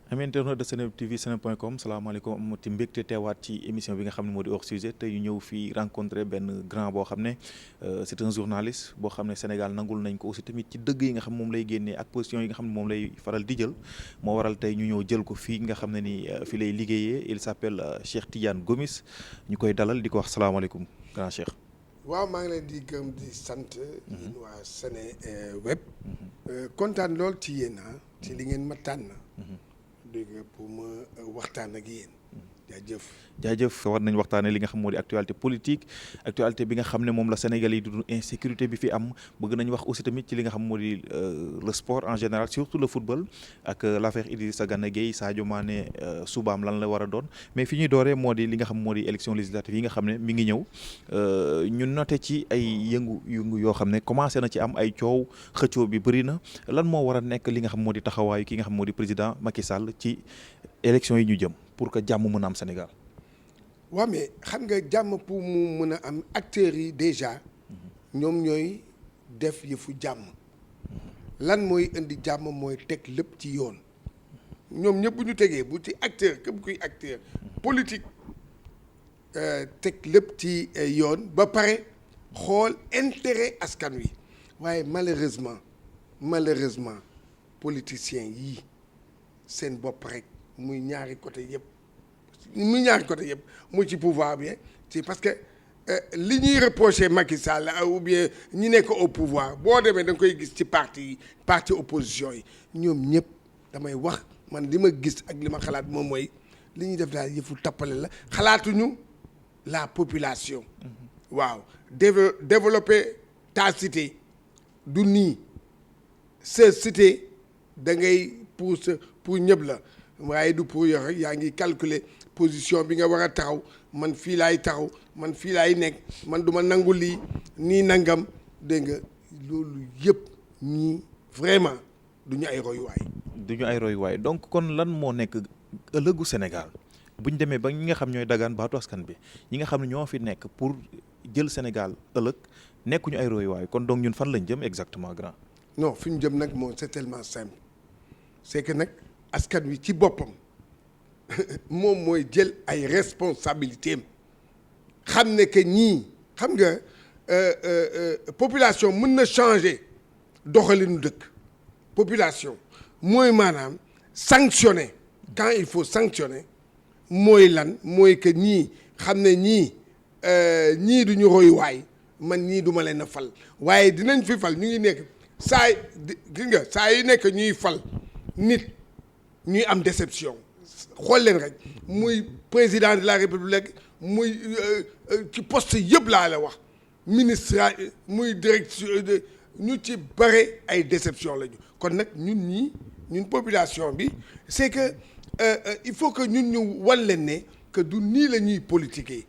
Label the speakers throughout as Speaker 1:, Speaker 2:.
Speaker 1: am internaute de Seneweb TV seneweb.com salaamaaleykum ti mbégte teewaat ci émission bi nga xam ne moo di hors sujet te ñu ñëw fii rencontré benn grand boo xam ne c'est un journaliste boo xam ne Sénégal nangul nañ ko aussi tamit ci dëgg yi nga xam moom lay génnee ak position yi nga xam ne moom lay faral di jël moo waral tey ñu ñëw jël ko fii nga xam ne ni fi lay liggéeyee il s'appelle Cheikh Tidiane Gomis ñu koy dalal di ko wax salaamaaleykum grand Cheikh.
Speaker 2: waaw maa ngi leen di gërëm di sant. yéen waa Seneweb. kontaan lool ci yéen ci li ngeen ma tànn. dégg pour ma waxtaan ak yéen.
Speaker 1: jaajëf war nañ waxtaanee li nga xam moo di actualité politique actualité bi nga xam ne moom la Sénégal yi dund insécurité bi fi am bëgg nañ wax aussi tamit ci li nga xam moo di le sport en général surtout le football ak l'affaire Idrissa Gana Gueye Sadio Mané subaam lan la war a doon mais fi ñuy dooree moo di li nga xam moo di élection législative yi nga xam ne mi ngi ñëw ñu noté ci ay yëngu yoo xam ne commencé na ci am ay coow xëccoo bi bëri na lan moo war a nekk li nga xam moo di taxawaayu ki nga xam moo di président Macky Sall ci élection yi ñu jëm pour que jàmm mën a am Sénégal.
Speaker 2: waaw mais xam nga jàmm pour mu mën a am acteurs yi déjà ñoom ñooy def yëfu jàmm lan mooy indi jàmm mooy teg lépp ci yoon ñoom ñëpp bu ñu tegee bu ci acteur képp kuy acteur politique teg lépp ci yoon ba pare xool intérêt askan wi waaye malheureusement politiciens yii seen bopp rek muy ñaari côté yëpp muy ci pouvoir bi ci parce que li ñuy reprocher Macky Sall ou bien ñi nekk au pouvoir boo demee da nga koy gis ci parti opposition yi ñoom ñëpp damay wax man li ma gis ak li ma xalaat moom mooy li ñuy def daal yëfu tappale la xalaatuñu la population. waaw développer ta cité du nii sa cité da ngay pour ñëpp la. waaye du pour yow rek yaa ngi calculer position bi nga war a taxaw man fii laay taxaw man fii laay nekk man du ma nangu lii nii nangam dégg nga loolu yëpp ñii vraiment du ñu ay royuwaay.
Speaker 1: donc kon lan moo nekk ëllëgu Sénégal bu ñu demee ba ñi nga xam ñooy dagaan baatu askan bi ñi nga xam ne ñoo fi nekk pour jël Sénégal ëllëg nekkuñu ay royuwaay kon donc ñun fan lañ jëm exactement grand.
Speaker 2: non fi ñu jëm nag moom c'est tellement simple c'est que nag. askan wi ci boppam moom mooy jël ay responsabilités am xam ne que ñii xam nga population mën na changer doxalinu dëkk population mooy maanaam sanctionner quand il faut sanctionner mooy lan mooy que ñii xam ne ñii du ñu royuwaay man ñii du ma leen a fal waaye dinañ fi fal ñu ngi nekk saa yi nekk ñuy fal nit. ñuy am déception xool leen rek muy président de la république muy ci poste yëpp laa la wax ministre muy direction ñu ci bare ay déception lañu kon nag ñun population bi c'est que il faut que ñun ñu wan leen ne que du nii la ñuy politique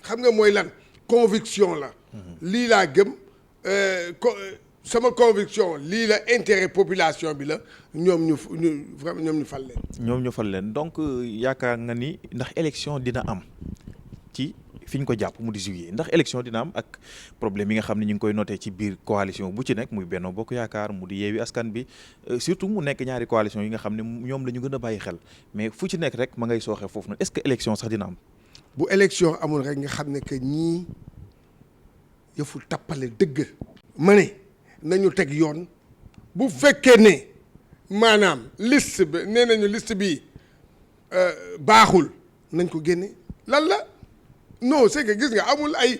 Speaker 2: xam nga mooy lan conviction la lii laa gëm sama conviction lii la intérêt population bi la ñoom ñu fal leen.
Speaker 1: ñoom ñu fal leen donc yaakaar nga ni ndax élection dina am ci fi ñu ko jàpp mu di juillet ndax élection dina am ak problème yi nga xam ne ñu ngi koy noté ci biir coalition bu ci nekk muy Benno Bokk Yaakaar mu di Yewwi Askan bi surtout mu nekk ñaari coalition yi nga xam ne ñoom la ñu gën a bàyyi xel mais fu ci nekk rek ma ngay sooxe foofu nag est-ce que élection sax dina am.
Speaker 2: bu élection amul rek nga xam ne que ñii yëfu tappale dëgg ma ne. nañu teg yoon bu fekkee ne maanaam liste bi nee nañu liste bi baaxul nañ ko génne lan la non c'est que gis nga amul ay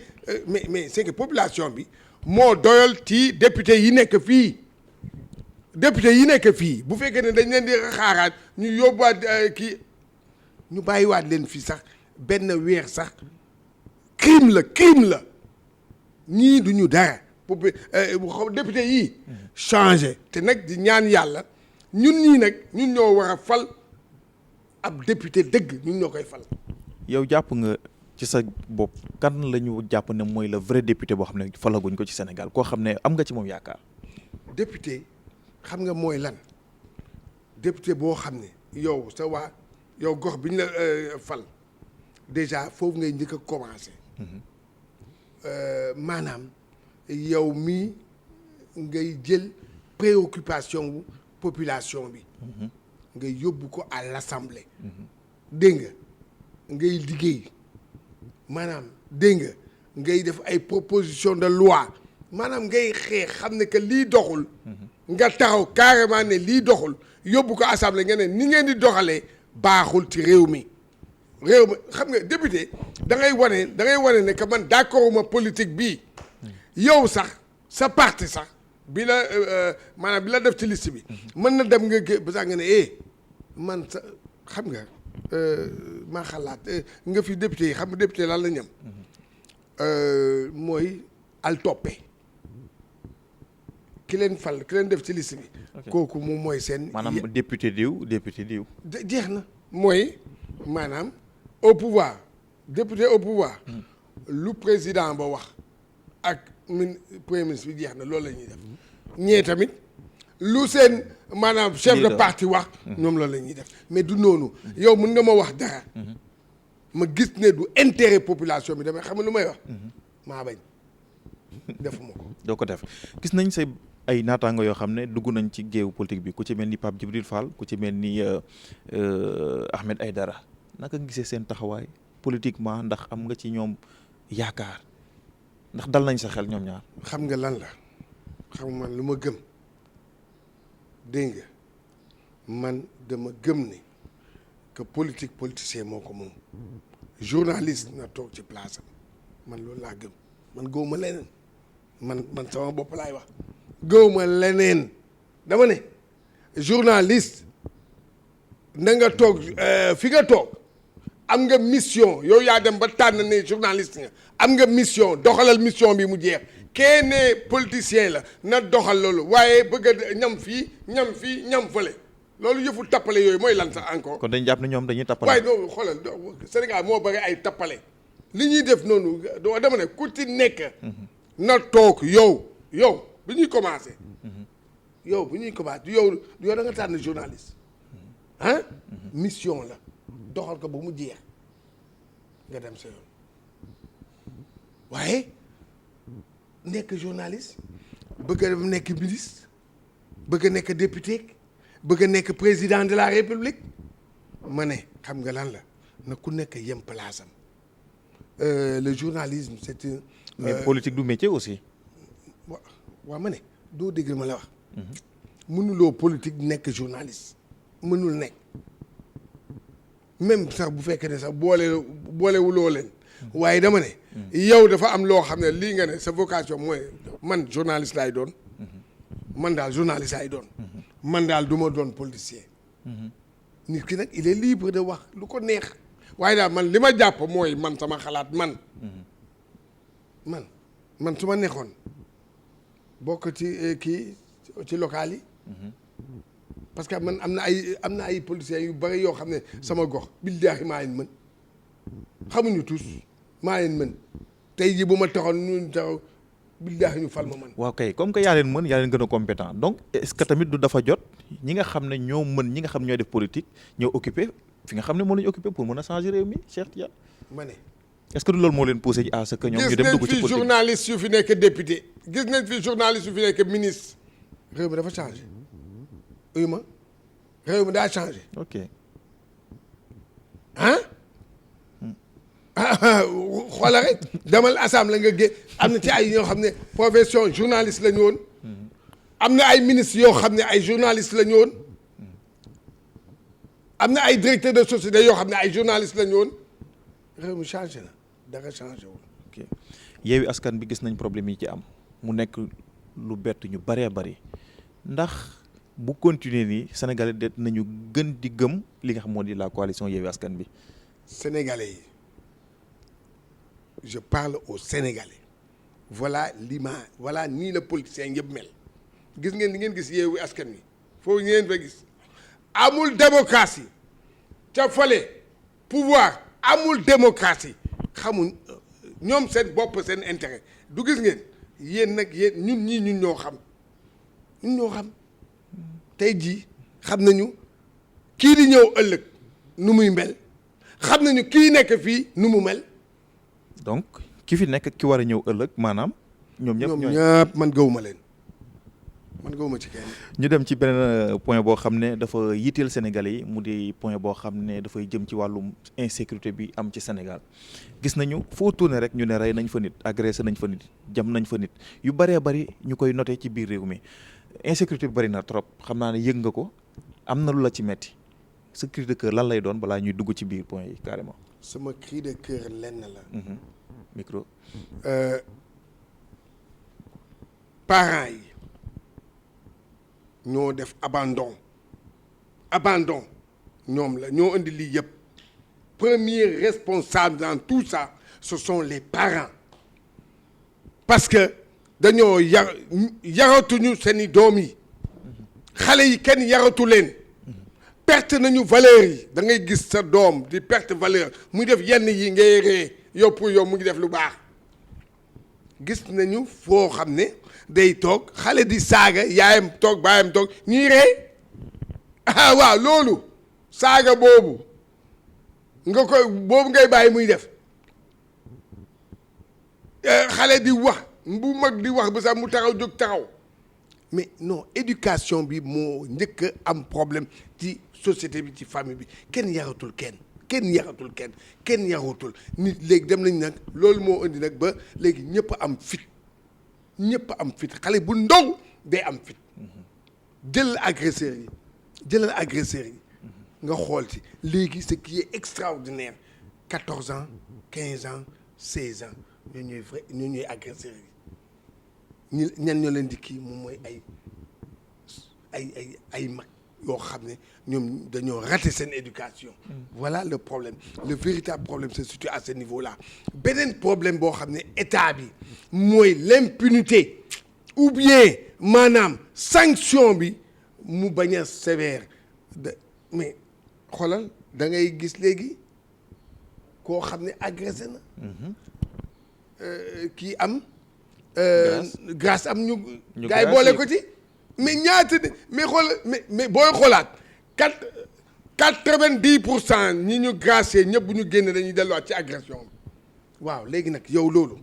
Speaker 2: mais c'est que population bi moo doyal ci député yi nekk fii bu fekkee ne dañ leen di xaaraat ñu yóbbuwaat kii ñu bàyyiwaat leen fii sax benn weer sax crime la ñii duñu dara. député yii changé te nag di ñaan yàlla ñun ñoo war a fal ab député dëgg ñun ñoo koy fal.
Speaker 1: yow jàpp nga ci sa bopp kan la ñu jàpp ne mooy le vrai député boo xam ne falaguñ ko ci Sénégal koo xam ne am nga ci moom yaakaar.
Speaker 2: député xam nga mooy lan député boo xam ne yow gox bi ñu la fal déjà foofu ngay njëkk a commencé. maanaam. yow mii ngay jël préoccupation wu population bi nga yóbbu ko à l'Assemblée. dégg nga ngay liggéey maanaam dégg nga ngay def ay proposition de loi maanaam ngay xeex xam ne que lii doxul. nga taxaw carrément ne lii doxul yóbbu ko assemblée nga ne ni ngeen di doxalee baaxul ci réew mi xam nga député da ngay wane ne que man d'accord ma politique bii yow sax sa parti sax bi la maanaam bi la def ci liste bi mën na dem nga ba sax nga ne man sa xam nga maa xalaat nga fi député yi xam nga député lan la ñam mooy al toppe ki leen fal ki leen def ci liste bi. kooku moom mooy seen.
Speaker 1: maanaam député diw.
Speaker 2: jeex na mooy maanaam au pouvoir député au pouvoir. lu président ba wax ak premier ministre bi jeex na loolu la ñuy def. ñee tamit lu seen maanaam chef de parti wax. ñoom loolu la ñuy def mais du noonu. yow mun nga ma wax dara. ma gis ne du intérêt population bi damay xam lu may wax. maa bañ defuma ko.
Speaker 1: doo ko def gis nañ say ay naataango yoo xam ne dugg nañ ci géewu politique bi ku ci mel ni Pape Djibril Fall ku ci mel ni Ahmed Aïdara naka gisee seen taxawaay politiquement ndax am nga ci ñoom yaakaar ndax dal nañ sa xel ñoom ñaar.
Speaker 2: xam nga lan la xam nga man lu ma gëm dégg nga man dama gëm ne que politicien moo ko moom journaliste na toog ci place am man loolu laa gëm man gëwuma leneen man sama bopp laay wax gëwuma leneen dama ne journaliste na nga toog fi nga toog am nga mission yow yaa dem ba tànn ne journaliste nga am nga mission doxalal mission bi mu jeex kenn ne politicien la na doxal loolu waaye bëgg a ñam fii ñam fële loolu yëfu tappale yooyu mooy lan sax encore.
Speaker 1: kon dañ jàpp ne ñoom dañuy tappale.
Speaker 2: waaye non xoolal Sénégal moo bëri ay tappale li ñuy def noonu dama ne ku ci nekk. na toog yow bu ñuy commencé. yow da nga tànn journaliste. mission la doxal ko ba mu jeex nga dem sa yoon waaye nekk journaliste bëgg a nekk ministre bëgg a nekk député bëgg a nekk président de la république ma ne xam nga lan la na ku nekk yem place am le journalisme c'est un.
Speaker 1: mais politique du métier aussi.
Speaker 2: waaw ma ne doo dégg ma la wax. mënuloo politique nekk mënul nekk même sax bu fekkee ne sax boolewuloo leen. waaye dama ne. yow dafa am loo xam ne lii nga ne sa vocation mooy man journaliste laay doon. man daal journaliste laay doon. man daal du ma doon politicien. nit ki nag il est libre de wax lu ko neex. waaye daal man li ma jàpp mooy man sama xalaat man su ma neexoon bokk ci kii ci local yi. parce que man am na ay policiers yu bari yoo xam ne sama gox billaahi maa leen mën xamuñu tous maa leen mën tey jii bu ma taxoon ñu taxaw billaahi ñu fal ma mën.
Speaker 1: waaw kay comme que yaa leen mën yaa leen gën a compétent donc est-ce que tamit du dafa jot ñi nga xam ne ñoo mën ñi nga xam ñooy def politique ñoo occupé fi nga xam ne moo lañu occupé pour mën a changer réew mi Cheikh Tidiane.
Speaker 2: ma ne.
Speaker 1: est-ce que du loolu moo leen poussé à ce que ñoom ñu dem dugg ci politique.
Speaker 2: gis nañ fi journaliste yu fi nekk député gis nañ fi journaliste yu fi nekk ministre réew mi dafa changé réew mi daa changé.
Speaker 1: ok.
Speaker 2: xoola rek demal assemblée nga gé am na ci ay ñoo xam ne profession journaliste la ñu woon. am na ay ministres yoo xam ne ay journaliste la ñu woon. am na ay directeurs de société yoo xam ne ay journaliste la ñu woon réew mi changé na dara changé wul.
Speaker 1: ok Yewwi Askan bi gis nañ problème yi ci am mu nekk lu bett ñu bëree bëri ndax bu continuer nii Sénégalais de nañu gën di gëm li nga xam moo di la coalition Yewwi Askan bi.
Speaker 2: Sénégalais yi je parle aux Sénégalais voilà l'image voilà nii la politicien yëpp mel gis ngeen di ngeen gis Yewwi Askan wi foofu ngeen fa gis amul démocratie ca fale pouvoir amul démocratie xamuñ ñoom seen bopp seen intérêt du gis ngeen yéen nag ñun ñoo xam tey jii xam nañu kii di ñëw ëllëg nu muy mel xam nañu kii nekk fii nu mu mel.
Speaker 1: donc ki fi nekk ki war a ñëw ëllëg maanaam. ñoom ñëpp
Speaker 2: man gëwuma leen man gawuma ci kenn.
Speaker 1: ñu dem ci beneen point boo xam ne dafa yitteel Sénégalais yi mu di point boo xam ne dafay jëm ci wàllum insécurité bi am ci Sénégal gis nañu foo tourné rek ñu ne rey nañ fa nit agressé nañ fa nit jam nañ fa nit yu bëree bëri ñu koy noté ci biir réew mi insécurité bi bëri na trop xam naa ne yëg nga ko am na lu la ci metti sa cri de cœur lan lay doon balaa ñuy dugg ci biir point yi carrément.
Speaker 2: sama cri de cœur lenn la.
Speaker 1: micro.
Speaker 2: Parents yi ñoo def abandon ñoom la ñoo indi lii yëpp premier responsable dans tout ça ce sont les parents parce que dañoo yaratuñu seeni doom yi xale yi kenn yaratu leen perte nañu valeur yi da ngay gis sa doom di perte valeur muy def yenn yi ngay ree yow pour yow mu ngi def lu baax gis nañu foo xam ne day toog xale di saaga yaayam toog baayam toog ñuy ree waaw loolu saaga boobu boobu ngay bàyyi muy def xale di wax bu mag di wax ba sax mu taxaw jóg taxaw mais non éducation bi moo njëkk a am problème ci société bi ci famille bi kenn yaratul kenn yaratul nit léegi dem nañ nag loolu moo indi nag ba léegi ñëpp am fit xale bu ndaw day am fit jëlal agresseurs yi nga xool ci léegi ce qui est extraordinaire 14 ans 15 ans 16 ans ñoo ñooy agresseurs yi ñan ñoo leen di kii moom mooy ay mag yoo xam ne ñoom dañoo raté seen éducation. Voilà le problème le véritable problème se situe à ce niveau-là beneen problème boo xam ne état bi mooy l'impunité ou bien maanaam sanction bi mu bañ a sévère mais xoolal da ngay gis léegi koo xam ne agressé na. kii am. grâce am ñu gars yi boole ko ci. mais ñaata mais xoolal mais booy xoolaat 90% ñi ñu gracier ñëpp bu ñu génne dañuy delluwaat ci agression bi waaw léegi nag yow loolu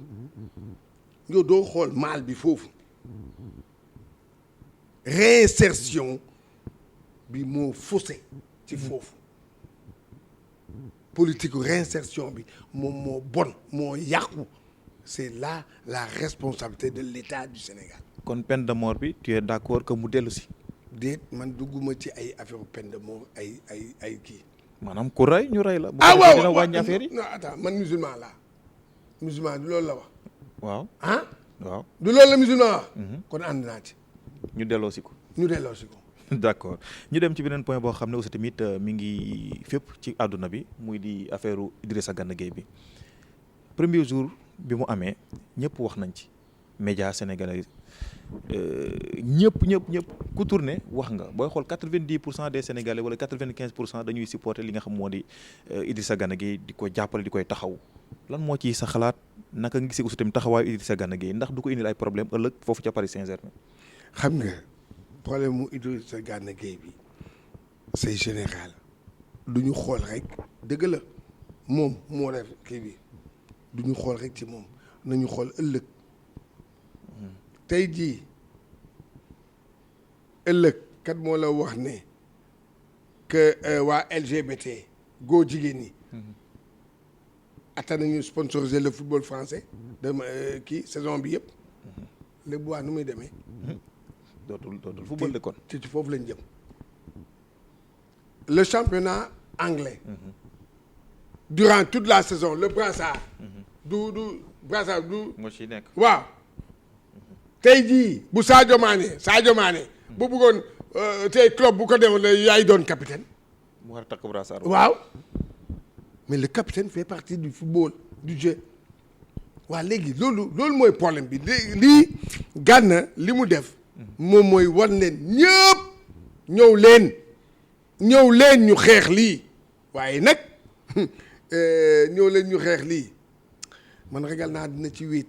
Speaker 2: yow doo xool mal bi foofu réinsertion bi moo faussé ci foofu politique réinsertion bi moom moo bon moo yàqu c'est là la responsabilité de l'État du Sénégal.
Speaker 1: kon peine de mort bi tu es d'accord que mu dellu si.
Speaker 2: déet man dugguma ci ay affaire peine de mort ay kii.
Speaker 1: maanaam ku rey ñu rey la.
Speaker 2: waaw
Speaker 1: dina wàññi affaire yi.
Speaker 2: non attends man musulman laa musulman du loolu la wax.
Speaker 1: waaw waaw.
Speaker 2: du loolu la musulman wax. kon ànd naa ci.
Speaker 1: ñu delloo si ko. d'accord ñu dem ci beneen point boo xam ne aussi tamit mi ngi fépp ci àdduna bi muy di affaire Idrissa Gana Gueye bi premier jour bi mu amee ñëpp wax nañ ci média sénégalais ñëpp ku tourné wax nga booy xool 90% des sénégalais wala 95% dañuy supporter li nga xam moo di Idrissa Gana Gueye di ko jàppale di koy taxaw lan moo ci sa xalaat naka nga gisee aussi tamit taxawaayu Idrissa Gana Gueye ndax du ko indil ay problème ëllëg foofu ca Paris Saint-Germain.
Speaker 2: xam nga problème mu Idrissa Gana Gueye bi c'est général du ñu xool rek dëgg la moom moo def kii bi du ñu xool rek ci moom nañu xool ëllëg tey jii ëllëg kat moo la wax ne que waa LGBT góor jigéen ñi attan nañu sponsoriser le football français dama kii saison bi yëpp léegi bu waa nu muy demee.
Speaker 1: dootul football de kon.
Speaker 2: ci foofu lañ jëm le championnat anglais. durant toute la saison le brassard. du brassard du.
Speaker 1: moo ci nekk
Speaker 2: waaw. tey jii bu Sadio Mané bu bëggoon tey club bu ko defoon yaay doon capitaine.
Speaker 1: mu war a takk brassard.
Speaker 2: waaw mais le capitaine fait partie du football du jeu. waaw léegi loolu mooy problème bi lii Gana li mu def. moom mooy wan leen ñëpp ñëw leen ñu xeex lii waaye nag ñëw leen ñu xeex lii man ragal naa dina ci wéet.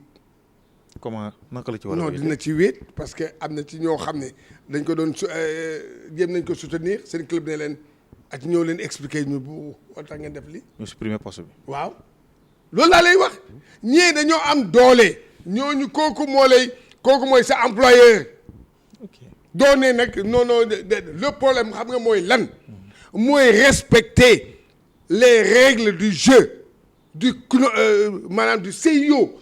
Speaker 1: comment naka la ci war a
Speaker 2: non dina ci wéet parce que am na ci ñoo xam ne dañ ko doon jéem nañ ko soutenir seen club ne leen ak ñëw leen expliquer ñu bu war tax ngeen def lii.
Speaker 1: ñu supprimer poste bi.
Speaker 2: waaw loolu laa lay wax ñii dañoo am doole ñooñu kooku mooy sa employeur.
Speaker 1: ok
Speaker 2: doo ne nag non le problème xam nga mooy lan mooy respecter les règles du jeu maanaam du CIO.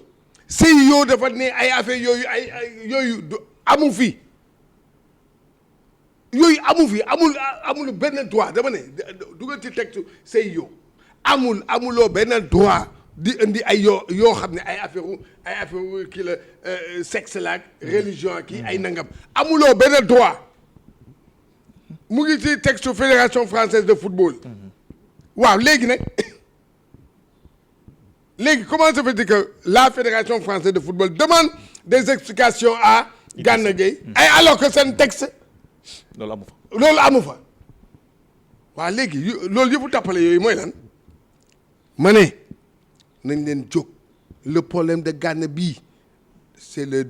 Speaker 2: CIO dafa ne ay affaire yooyu yooyu amu fi amul benn droit dama ne dugal ci texte CIO amuloo benn droit di indi ay yoo xam ne ay affaire kii la sexe la ak religion ak kii ay nangam amuloo benn droit mu ngi ci texte fédération française de football waaw léegi nag léegi comment ça veut dire que la fédération française de football demande des explications à Gana Gueye alors que seen texte loolu amu fa waaw léegi loolu yëpp tàppale yooyu mooy lan ma ne nañ leen jóg le problème de Gana bii c'est le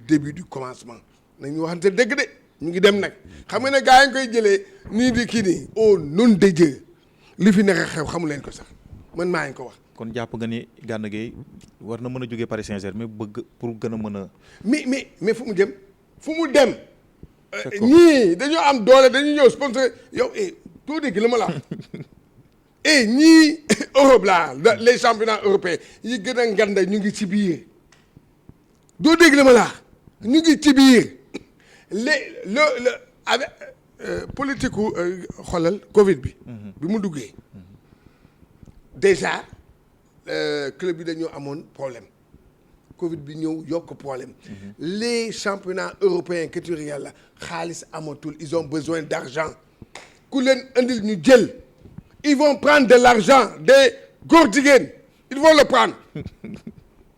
Speaker 2: début du commencement nañu waxante dëgg de ñu ngi dem nag xam nga ne gars yi ngi koy jëlee nii di kii nii au nom de Dieu li fi nekk xew xamu leen ko sax man maa ngi ko wax.
Speaker 1: kon jàpp nga ni Gana Gueye war na mën a jógee Paris Saint-Germain bëgg pour gën a mën a.
Speaker 2: mais fu mu jëm fu mu dem. ñii dañoo am doole dañu ñëw sponsor yow doo dégg la ma la ñii Europe là les championnats européens yi gën a nganda ñu ngi ci biir doo dégg la ma la ñu ngi ci biir le avec politique u xoolal Covid bi. bi mu duggee. déjà club bi dañoo amoon problème Covid bi ñëw yokk problème les championnats européens que tu regardes la xaalis amatul ils ont besoin d'argent ku leen indil ñu jël ils vont prendre de l'argent des góor jigéen ils vont le prendre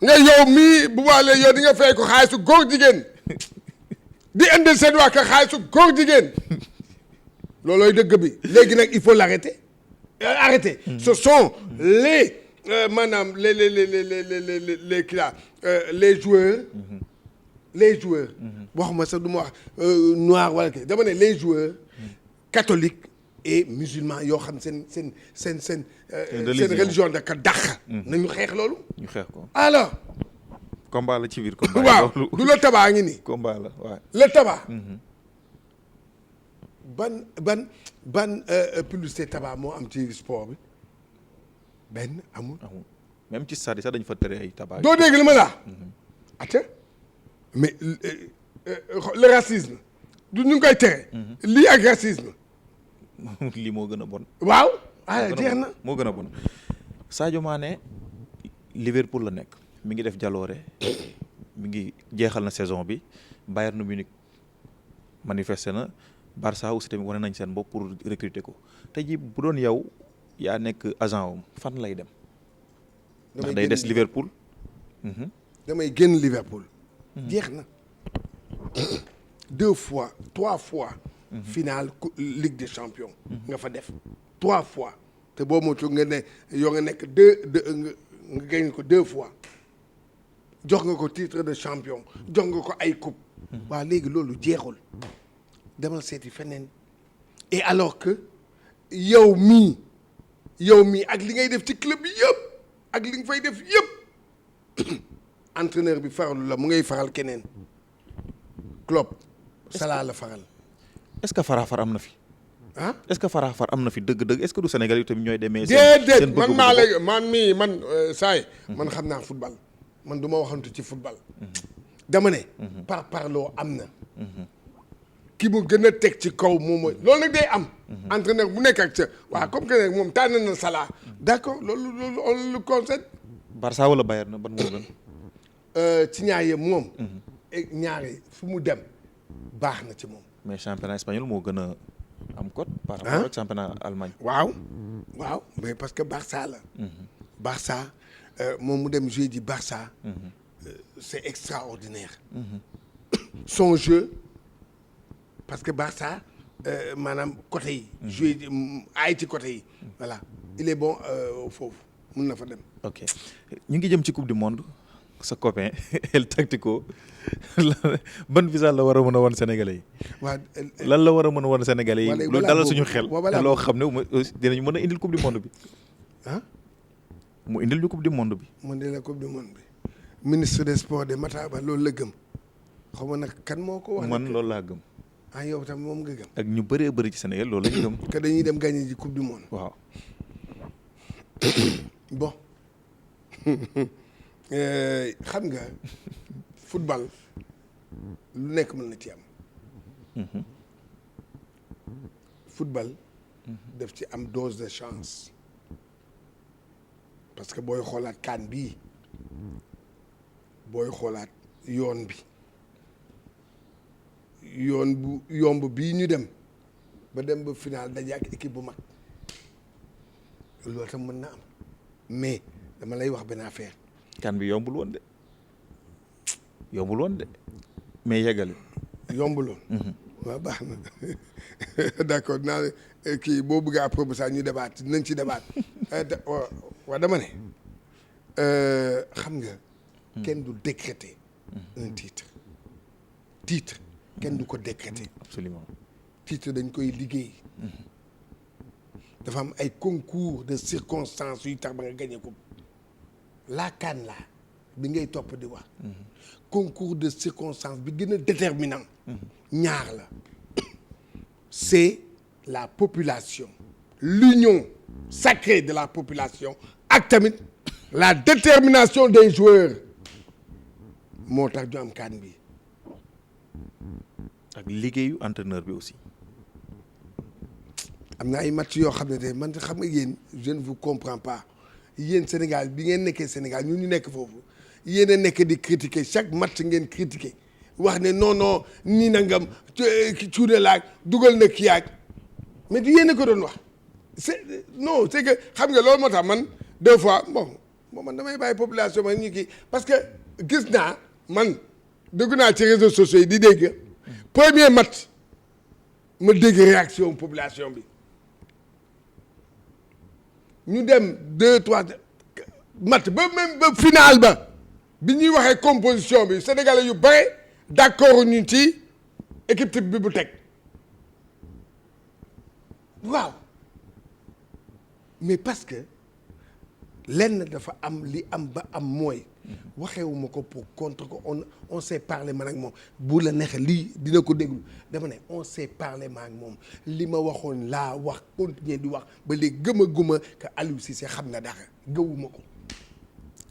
Speaker 2: nga yow mii bu baalee yow di nga fay ko xaalisu góor jigéen di indil seen waa ka xaalisu góor jigéen loolooy dëgg bi léegi nag il faut l'arrêter arrêtez. Ce sont les maanaam les kii là les joueurs. Les joueurs. waxuma sax du ma wax noir wala kii dama ne les joueurs catholiques et musulmans yoo xam seen religion da ka dàq. nañu xeex loolu.
Speaker 1: ñu xeex ko
Speaker 2: alors.
Speaker 1: combat la ci biir combat.
Speaker 2: waaw du la tabaa ngi nii.
Speaker 1: combat la waaw.
Speaker 2: le tabac. ban publicité tabac moo am ci sport bi benn amul.
Speaker 1: même ci stade sax dañu fa tere ay tabac.
Speaker 2: doo dégg li ma la ate mais le racisme du ñu ngi koy tere. lii ak racisme.
Speaker 1: lii moo gën a bon.
Speaker 2: waaw. jeex na
Speaker 1: moo gën a bon. Sadio Mané Liverpool la nekk mi ngi def jaloore mi ngi jeexal na saison bi Bayern Munich manifesté na. Barça aussi tamit wane nañ seen bopp pour recruter ko tey jii bu doon yow yaa nekk agent am fan lay dem. ndax day des Liverpool.
Speaker 2: damay génn Liverpool. jeex na 2 fois 3 fois. finale Ligue des champions. nga fa def 3 fois te boo moytuwul nga ne yoo nga nekk nga gañ ko 2 fois jox nga ko titre de champion jox nga ko ay coupe. waaw léegi loolu jeexul. demal seeti feneen et alors que yow mii ak li ngay def ci club bi yëpp ak li nga fay def yëpp entraîneur bi faralu la mu ngay faral keneen Klopp Salah la faral.
Speaker 1: est-ce que faraafar am na fi. est-ce que faraafar am na fi dëgg-dëgg est-ce que du Sénégal yi tamit ñooy demee.
Speaker 2: déedéet man maa léegi man saay man xam naa football man du ma waxantu ci football. dama ne. parloo am na. ki mu gën a teg ci kaw moom mooy loolu nag day am. entraîneur bu nekk ak ca waaw comme que moom tànn na Salah d'accord loolu on le concède.
Speaker 1: Barça wala Bayern na ban moo gën.
Speaker 2: ci ñaar yëpp moom. ñaari fu mu dem baax na ci moom.
Speaker 1: mais championnat espagnol moo gën a am cote. par rapport ak championnat Allemagne.
Speaker 2: waaw mais parce que Barça la. Barça moom mu dem jouer ji Barça. c'est extraordinaire. son jeu. parce que Barça maanaam côté yi. joué ay ci côté yi. voilà il est bon foofu mun na fa dem.
Speaker 1: ok ñu ngi jëm ci coupe du monde sa copain El Tactico ban visa la war a mën a wan Sénégalais yi.
Speaker 2: waaw
Speaker 1: lan la war a mën a wan Sénégalais yi. loolu dalal suñu xel. te loo xam ne dinañ mën a indil coupe du monde bi. mu indil ñu coupe du monde bi.
Speaker 2: mu indil la coupe du monde bi ministre des sports de Matar Ba loolu la gëm. xaw ma nag kan moo ko wax.
Speaker 1: man loolu laa gëm.
Speaker 2: ah yow tam moom nga gëm.
Speaker 1: ak ñu bëree bëri ci Sénégal loolu lañu gëm.
Speaker 2: que dañuy dem gagner ji coupe du monde.
Speaker 1: waaw.
Speaker 2: bon xam nga football lu nekk mën na ci am. football. daf ci am dose de chance. parce que booy xoolaat CAN bii booy xoolaat yoon bi yoon bu yomb bii ñu dem ba final daje ak équipe bu mag loolu tam mën na am mais dama lay wax benn affaire.
Speaker 1: CAN bi yombul woon de mais yeggali.
Speaker 2: yombul woon. waaw baax na d'accord naa kii boo bëggee après ça ñu débat nañ ci débat waaw dama ne xam nga. kenn du décréter un titre kenn du ko décréter.
Speaker 1: absolument.
Speaker 2: titre dañ koy liggéey. dafa am ay concours de circonstances yu tax ba nga gagné ko la CAN la bi ngay topp di wax. concours de circonstances bi gën a déterminant. ñaar la c'est la population l'union sacrée de la population ak tamit la détermination des joueurs moo tax ñu am CAN bi
Speaker 1: ak liggéeyu entraîneur bi aussi.
Speaker 2: am na ay match yoo xam ne te man xam nga yéen je ne vous comprends pas yéen Sénégal bi ngeen nekkee Sénégal ñun ñu nekk foofu yéen a nekk di critiquer chaque match ngeen critiquer wax ne non nii nangam cuune laag dugal na kii ak mais du yéen a ko doon wax c'est que xam nga loolu moo tax man deux fois bon man damay bàyyi population man ñu kii parce que gis naa man dégg naa ci réseaux sociaux yi di dégg premier match ma dégg réaction population bi ñu dem 2-3 match ba même ba final ba bi ñuy waxee composition bi sénégalais yu bare d'accord ñu ci équipe type bi bu teg waaw mais parce que lenn dafa am li am ba am mooy waxewuma ko pour contre ko on s'est parlé man ak moom bu la neexee lii dina ko déglu dama ne on s'est parlé man ak moom li ma waxoon laa wax continuer di wax ba léegi gëmaguma que Aliou Cissé xam na dara gëwuma ko.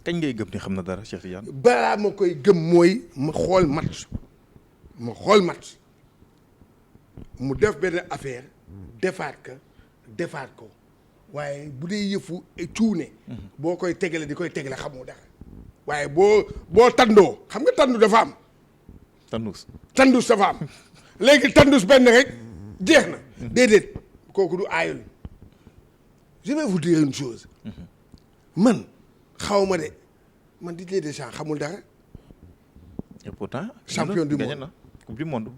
Speaker 1: kañ ngay gëm ni xam na dara Cheikh Tidiane.
Speaker 2: balaa ma koy gëm mooy ma xool match mu def benn affaire defaat ko waaye bu dee yëfu cuune boo koy tegale di koy tegale xamoo dara waaye boo tandoo xam nga tandu dafa am. tandus dafa am léegi tandus benn rek jeex na. déedéet kooku du aayul. je vais vous dire une chose. man xawma de man Didier Deschamps xamul dara.
Speaker 1: et pourtant.
Speaker 2: champion du monde
Speaker 1: na coupe du monde.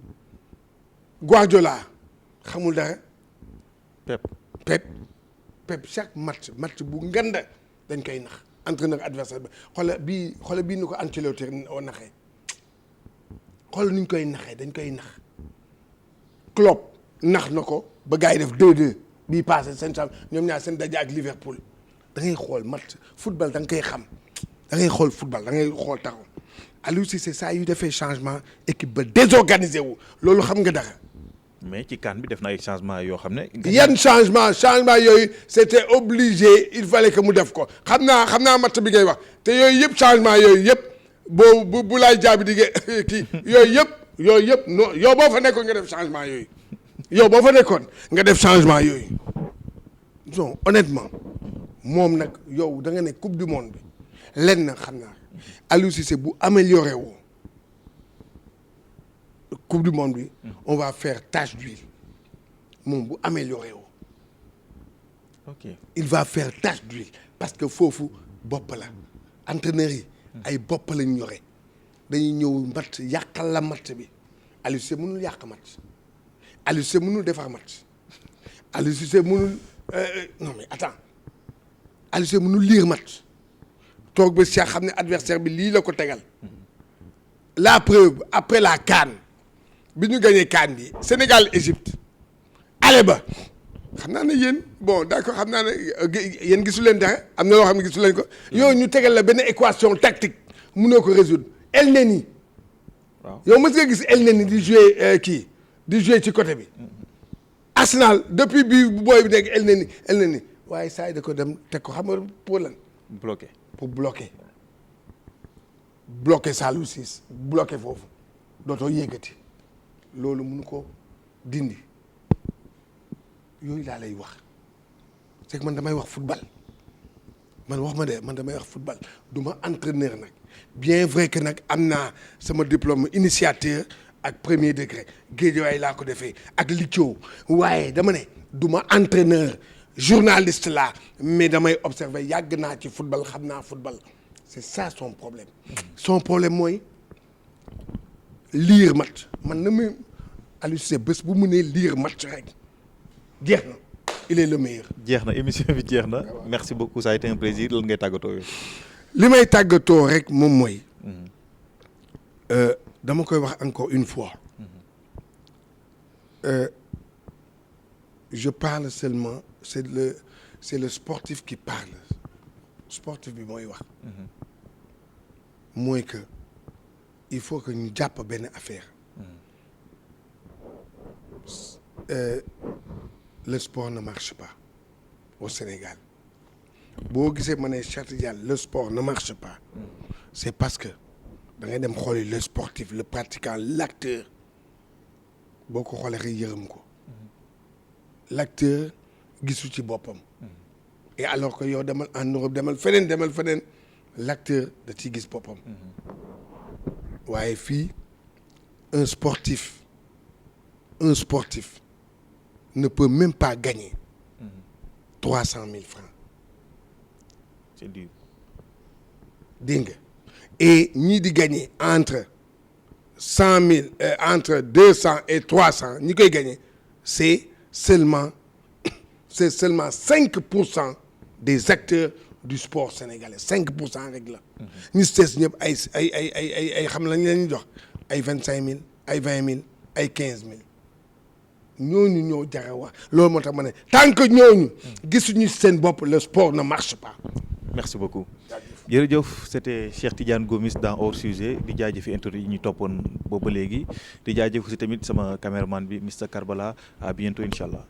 Speaker 2: Guardiola xamul dara. Pep chaque match bu nganda dañ koy nax entraîneur adversaire ba xoolal bii ni ko Ancelotti naxee xoolal ni ñu koy naxee dañ koy nax Klopp nax na ko ba gars yi def 2-2 bii passé seen ñoom ñaar seen daje ak Liverpool da ngay xool match football da nga koy xam da ngay xool football da ngay xool taxaw Aliou Cissé saa yu defee changement équipe ba désorganisé wu loolu xam nga dara.
Speaker 1: mais ci CAN bi def na ay changement yoo xam ne.
Speaker 2: yan changement yooyu c'était obligé il fallait que mu def ko xam naa match bi ngay wax te yooyu yëpp changement yooyu yëpp bu laay jaabi di kii yooyu yëpp non yow boo fa nekkoon nga def changement yooyu non honnêtement moom nag yow da nga ne coupe du monde bi lenn xam naa Aliou Cissé bu amélioré woo coupe du monde bi on va faire tache d'huile moom bu amélioré woo
Speaker 1: ok
Speaker 2: il va faire tache d'huile parce que foofu bopp la entraîneurs yi ay bopp lañ yore dañuy ñëw match yàqal la match bi Aliou Cissé mënul yàq match Aliou Cissé mënul defar match Aliou Cissé mënul non mais attends Aliou Cissé mënul lire match toog ba Cheikh xam ne adversaire bi lii la ko tegal la preuve après la CAN bi ñu gagné CAN bi Sénégal Égypte ale ba xam naa ne yéen bon d'accord xam naa ne yéen gisu leen dara am na loo xam ne gisu leen ko yooyu ñu tegal la benn équation tactique mënoo ko résoudre el neni
Speaker 1: waaw
Speaker 2: yow mës nga gis El Neni di jouer di jouer ci côté bi. Arsenal depuis bi booy bi nekk El Neni waaye saa yi da ko dem teg ko xam nga pour lan.
Speaker 1: bloqué
Speaker 2: pour bloquer Saliou Ciss bloquer foofu dootoo yëkkati loolu mënu ko dindi yooyu laa lay wax c'est que man damay wax football man damay wax football du ma entraîneur nag bien vrai que nag am naa sama diplôme initiateur ak premier degré Guédiawaye laa ko defee ak Litio waaye dama ne du ma entraîneur journaliste là mais damay observer yàgg naa ci football xam naa football c'est ça son problème mooy lire match man na muy Aliou Cissé bés bu mu nee lire match rek jeex na il est le meilleur.
Speaker 1: jeex na émission bi jeex na merci beaucoup ça a été un plaisir lan ngay tàggatoo yow.
Speaker 2: li may tàggatoo rek moom mooy dama koy wax encore une fois je parle seulement c'est le sportif qui parle sportif bi mooy wax mooy que il faut que ñu jàpp benn affaire le sport ne marche pas au Sénégal boo gisee ma ne Cheikh Tidiane le sport ne marche pas c'est parce que da ngay dem xooli le sportif le pratiquant l'acteur boo ko xoolee rek yërëm ko l'acteur gisu ci boppam et alors que yow demal en Europe demal feneen l'acteur da ciy gis boppam waaye fii un sportif ne peut même pas gagner 300 000 francs.
Speaker 1: C'est dur.
Speaker 2: Dégg nga et ñii di gagner entre 100 000 entre 200 et 300 ñi koy gagner c'est seulement 5% des acteurs du sport sénégalais 5% rek la. ñi si des ñëpp ay xam lañ leen jox ay 25 000 ay 20 000 ay 15 000 ñooñu ñoo jara wax loolu moo tax ma ne tant que ñooñu gisuñu seen bopp le sport ne marche pas.
Speaker 1: merci beaucoup jërëjëf c'était Cheikh Tidiane Gomis dans Hors Sujet di jaajëfi interview yi ñu toppoon boobu ba léegi di jaajëf aussi tamit sama caméraman bi Mr Karbala à bientôt incha allah.